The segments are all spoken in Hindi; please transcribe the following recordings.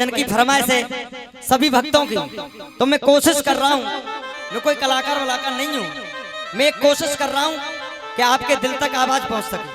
जन की फरमाइश है सभी भक्तों की, तो मैं कोशिश कर रहा हूँ, मैं कोई कलाकार वलाकार नहीं हूँ, मैं एक कोशिश कर रहा हूँ कि आपके दिल तक आवाज पहुंच सके।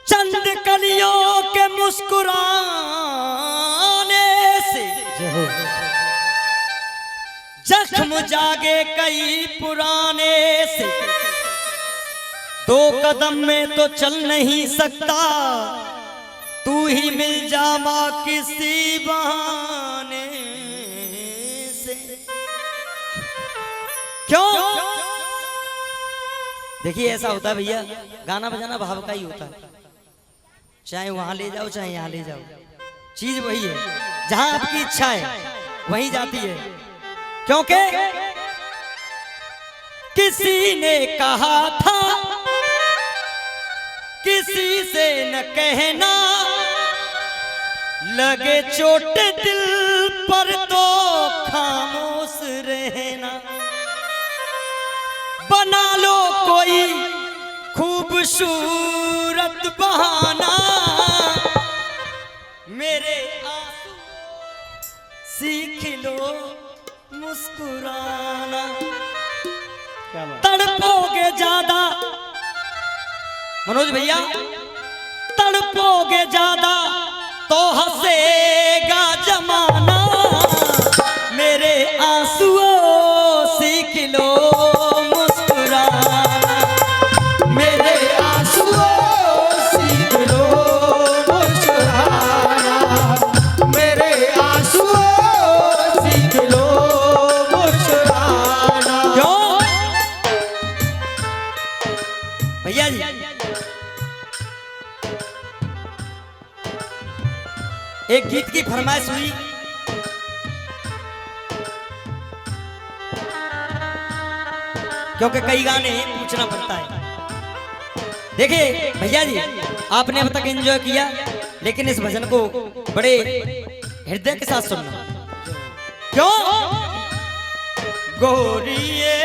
चंद कलियों के मुस्कुराने से जख्म जागे कई पुराने से, दो कदम में तो चल नहीं सकता, तू ही मिल जा माँ किसी बहाने से। क्यों? देखिए ऐसा होता है भैया, गाना बजाना भाव का ही होता है, चाहे वहां ले जाओ चाहे यहाँ ले जाओ, चीज वही है, जहां आपकी इच्छा है वहीं जाती है। क्योंकि किसी ने कहा था किसी से न कहना, लगे चोट दिल पर तो खामोश रहना, बना लो कोई खूबसूरत बहाना, मेरे आंसू सीख लो मुस्कुराना। तड़पोगे ज्यादा मनोज भैया, तड़पोगे ज्यादा तो हंसेगा जमाना, मेरे आंसुओं सीख लो मुस्कुराना, मेरे आंसुओं सीख लो मुस्कुराना, मेरे आंसुओं सीख लो मुस्कुराना। क्यों भैया जी, एक गीत की फरमाइश हुई, क्योंकि कई गाने पूछना पड़ता है। देखिए भैया जी, आपने अब तक एंजॉय किया, लेकिन इस भजन को बड़े हृदय के साथ सुनना। क्यों? गोरिये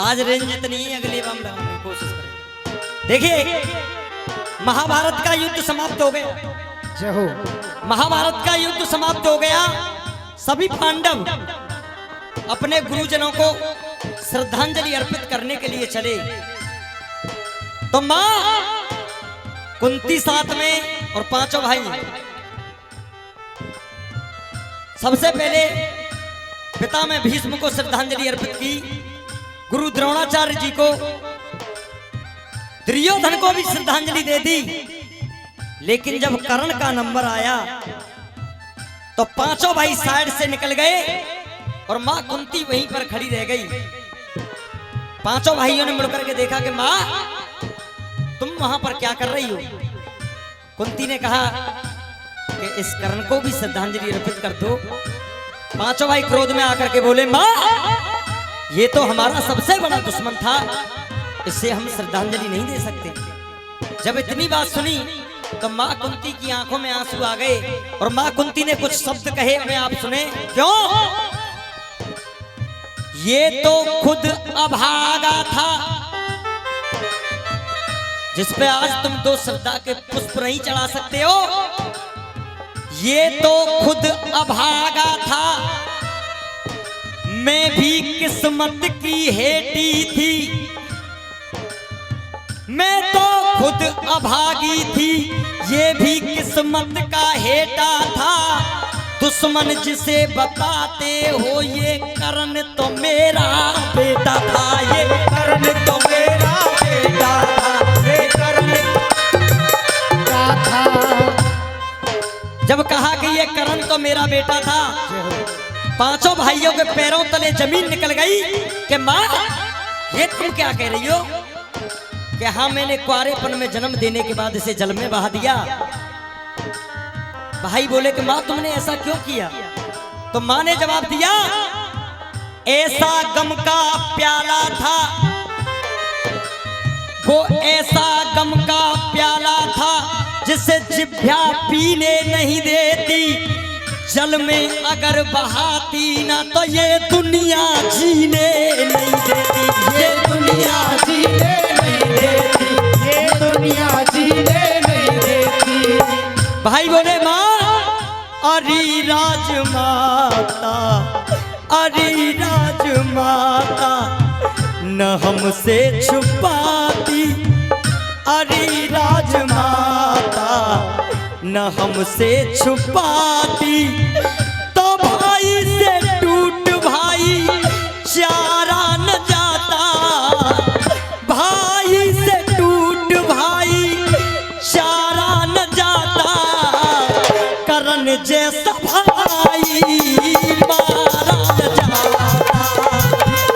आज रेंज इतनी ही, अगली बार लगाने की कोशिश करें। देखिए महाभारत का युद्ध समाप्त हो गया, जय हो। महाभारत का युद्ध समाप्त हो गया, सभी पांडव अपने गुरुजनों को श्रद्धांजलि अर्पित करने के लिए चले, तो मां कुंती साथ में और पांचों भाई सबसे पहले पिता में भीष्म को श्रद्धांजलि अर्पित की, गुरु द्रोणाचार्य जी को, दुर्योधन को भी श्रद्धांजलि दे दी। लेकिन जब कर्ण का नंबर आया तो पांचों भाई साइड से निकल गए और मां कुंती वहीं पर खड़ी रह गई। पांचों भाइयों ने मुड़कर के देखा कि मां तुम वहां पर क्या कर रही हो? कुंती ने कहा कि इस कर्ण को भी श्रद्धांजलि अर्पित कर दो। पांचों भाई क्रोध में आकर के बोले, मां ये तो हमारा सबसे बड़ा दुश्मन था, इससे हम श्रद्धांजलि नहीं दे सकते। जब इतनी बात सुनी तो मां कुंती की आंखों में आंसू आ गए और मां कुंती ने कुछ शब्द कहे, हमें आप सुने। क्यों? ये तो खुद अभागा था, जिस पे आज तुम 2 श्रद्धा के पुष्प नहीं चढ़ा सकते हो। ये तो खुद अभागा था, मैं भी किस्मत की हेटी थी। मैं तो खुद अभागी थी, ये भी किस्मत का हेटा था। दुश्मन जिसे बताते हो ये करण तो मेरा बेटा था, ये करण तो मेरा बेटा था, ये करण था। जब कहा कि ये करण तो मेरा बेटा था, 5 भाइयों के पैरों तले जमीन निकल गई कि माँ ये तुम क्या कह रही हो कि हाँ मैंने कुआरेपन में जन्म देने के बाद इसे जल में बहा दिया। भाई बोले कि माँ तुमने ऐसा क्यों किया? तो माँ ने जवाब दिया, ऐसा गम का प्याला था, वो ऐसा गम का प्याला था जिसे जिभ्या पीने नहीं देती। जल में अगर बहाती ना तो ये दुनिया जीने नहीं देती, ये दुनिया जीने नहीं देती, ये दुनिया जीने नहीं देती। भाई बोले माँ अरे राजमाता, अरे राजमाता न हमसे छुपाती, अरे राजमाता न हमसे छुपाती। तो भाई से टूट भाई चारा न जाता, भाई से टूट भाई चारा न जाता। करण जैसा भाई मारा न जाता,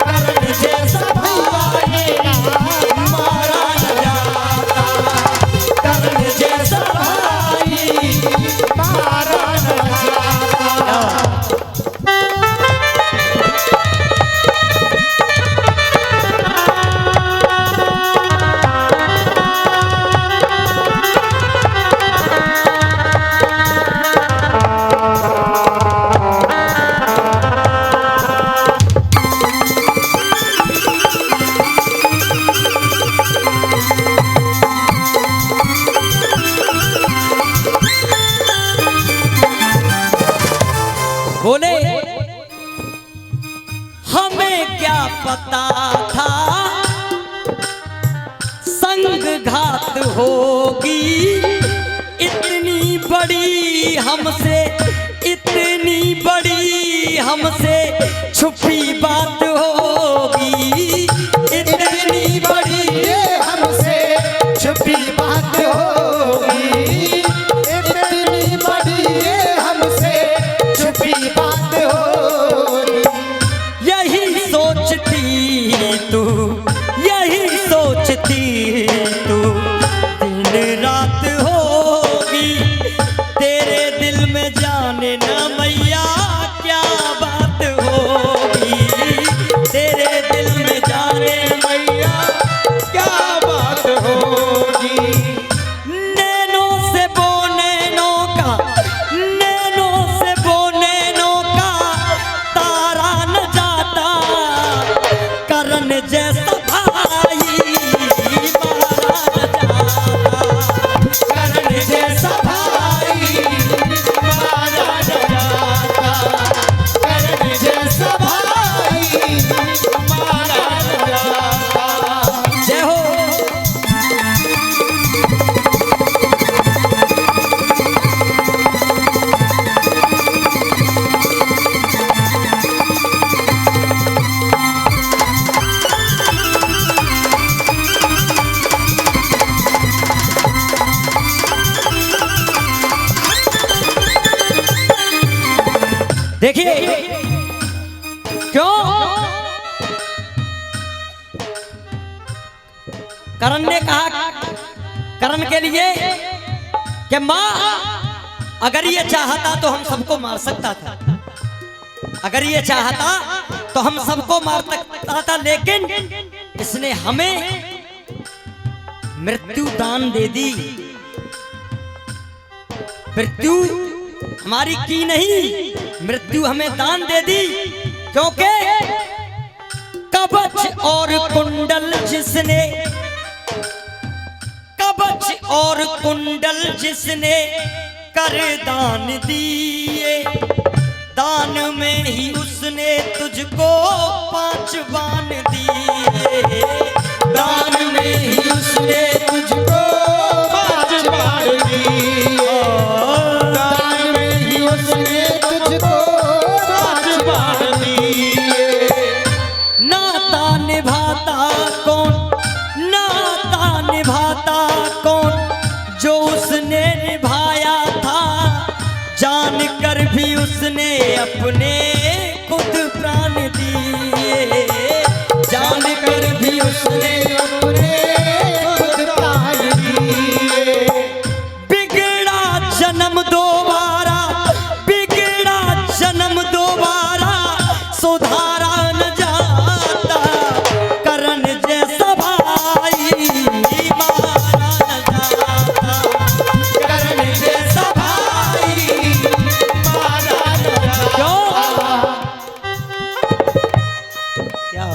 करण जैसा भाई मारा न जाता, करण जैसा भाई मारा न जाता। बोले हमें क्या पता था संग घात होगी, इतनी बड़ी हमसे, इतनी बड़ी हमसे छुपी बात होगी, इतनी बड़ी हमसे छुपी बात होगी, इतनी बड़ी हमसे छुपी बात होगी। यही सोचती तू, यही सोचती तू दिन रात होगी, तेरे दिल में जाने ना मैया क्या बात होगी, तेरे दिल में जाने मैया क्या बात होगी। नैनों से वो नैनों का, नैनों से वो नैनों का तारा न जाता। करण जैसा भाई मारा न जाता, करण जैसा भाई मारा न जाता, करण जैसा भाई मारा न जाता। जय हो। देखिए क्यों करण ने कहा, करण के लिए कि माँ अगर ये चाहता तो हम सबको मार सकता था, अगर ये चाहता तो हम सबको मार सकता था, लेकिन इसने हमें मृत्यु दान दे दी। मृत्यु हमारी की नहीं, मृत्यु हमें दान दे दी, क्योंकि कवच और कुंडल जिसने, कवच और कुंडल जिसने कर दान दिए, दान में ही उसने तुझको 5 बाण दिए, दान में ही उसने तुझको 5 बाण दिए, दान में ही उसने तुझको 5 बाण दिए। नाता निभाता कौन, नाता निभाता कौन, जो उसने निभाया था, जान कर भी उसने अपने खुद प्राण दिए, जान कर भी उसने अपने खुद प्राण दिए। बिगड़ा जन्म दोबारा, बिगड़ा जन्म दोबारा सुधारा न जाता, करण जैसा भाई मारा न जाता, करण जैसा भाई मारा न जाता। क्या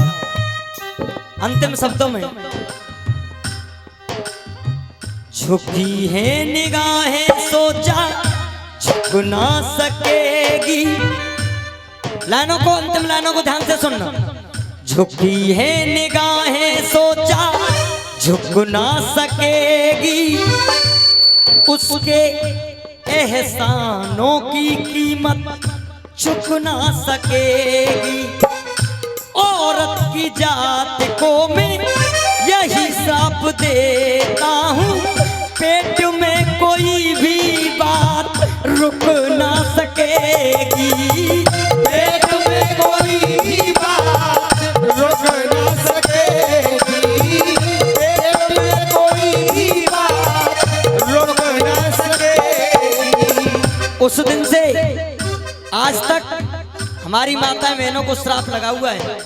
अंतिम शब्दों में, झुकी है निगाहें सोचा झुक ना सकेगी, लाइनों को, अंतिम लाइनों को ध्यान से सुनना। झुकी है निगाहें सोचा झुक ना सकेगी, उसके एहसानों की कीमत चुक ना सकेगी। औरत की जात को मैं यही श्राप देता हूँ, पेट में कोई भी बात रुक ना सकेगी, पेट में कोई भी बात रुक ना सकेगी, पेट में कोई भी बात रुक ना सकेगी। उस दिन से आज तक हमारी माता बहनों को श्राप लगा हुआ है,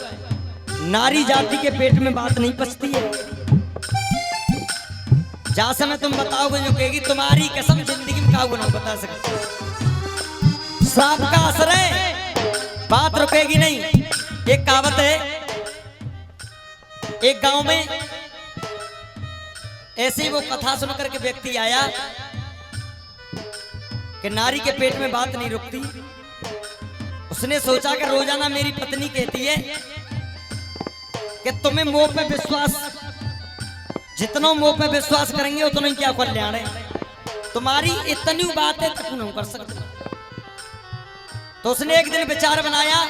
नारी जाति के पेट में बात नहीं पचती है। जा समय तुम बताओगे जो कहेगी तुम्हारी कसम जिंदगी में काऊ ना बता सकते। श्राप का असर है, बात रुकेगी नहीं। एक कहावत है, एक गांव में ऐसी वो कथा सुनकर के व्यक्ति आया कि नारी के पेट में बात नहीं रुकती। उसने सोचा कि रोजाना मेरी पत्नी कहती है कि तुम्हें मोह पे विश्वास, जितना मोह पे विश्वास करेंगे उतना ही क्या कल्याण है, तुम्हारी इतनी बातें तक नहीं कर सकते। तो उसने एक दिन विचार बनाया,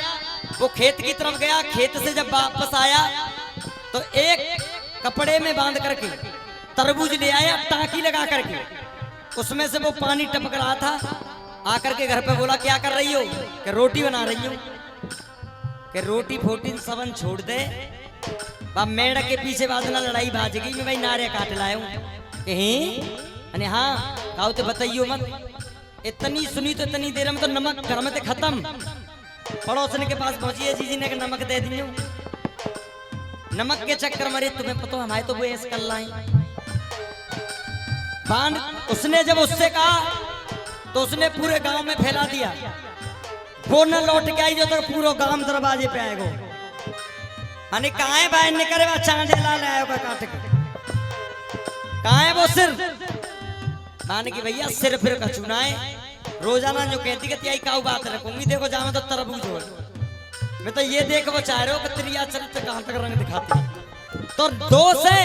वो खेत की तरफ गया, खेत से जब वापस आया तो एक कपड़े में बांध करके तरबूज ले आया, टांकी लगा करके उसमें से वो पानी टपक रहा था। आकर के घर पे बोला क्या कर रही हो, कि रोटी बना रही हूँ, कि रोटी फोटी सबन छोड़ दे, मेड़ के पीछे बाजना लड़ाई भाज गई, मैं भाई नारे काट लाया हूँ कहीं। हाँ काऊ तो बताइयो मत, इतनी सुनी तो इतनी देर में तो नमक घर में तो खत्म। पड़ोसन के पास पहुंची है, जीजी ने नमक दे दी, नमक के चक्कर मरे तुम्हें पता हमारे तो वो ऐसे कर लाई बांध। उसने जब उससे कहा तो उसने पूरे गांव में फैला दिया, वो न लौट के आई जो तक पूरा गांव दरवाजे पे आएगो। माने कहाँ है भाई ने करे चांदे ला लाया काट के, कहाँ है वो सिर, माने कि भैया सिर फिर का चुना है। रोजाना जो कहती कहती आई काऊ बात रखूंगी, देखो जामे तो तरबूज हो, मैं तो ये देख वो चाह रहे हो कि तेरी चरित्र कहाँ तक रंग दिखाती है। तो दोष है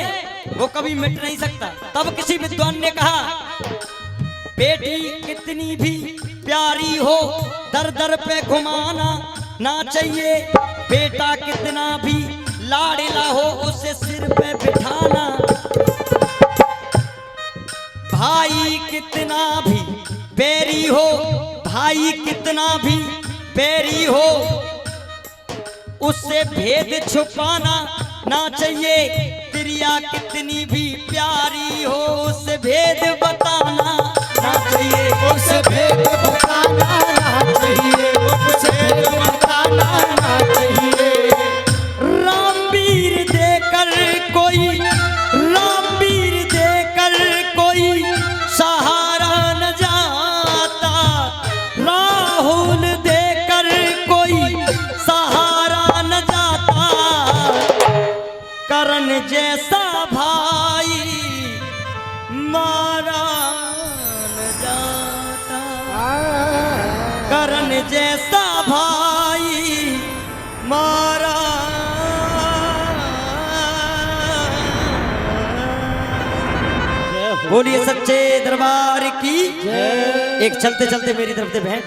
वो कभी मिट नहीं सकता। तब किसी विद्वान ने कहा, बेटी कितनी भी प्यारी हो दर दर पे घुमाना ना चाहिए, बेटा कितना भी लाड़ला हो उसे सिर पे बिठाना, भाई कितना भी बैरी हो, भाई कितना भी बैरी हो उससे भेद छुपाना ना चाहिए, प्रिया कितनी भी प्यारी हो उससे भेद बताना ना चाहिए, उससे भेद बताना ना चाहिए, उससे भेद बताना ना चाहिए। रामवीर देकर कोई, रामवीर देकर कोई सहारा न जाता, राहुल देकर कोई सहारा न जाता, जैसा भाई मारा। बोलिए सच्चे दरबार की। एक चलते चलते मेरी तरफ से भेंट।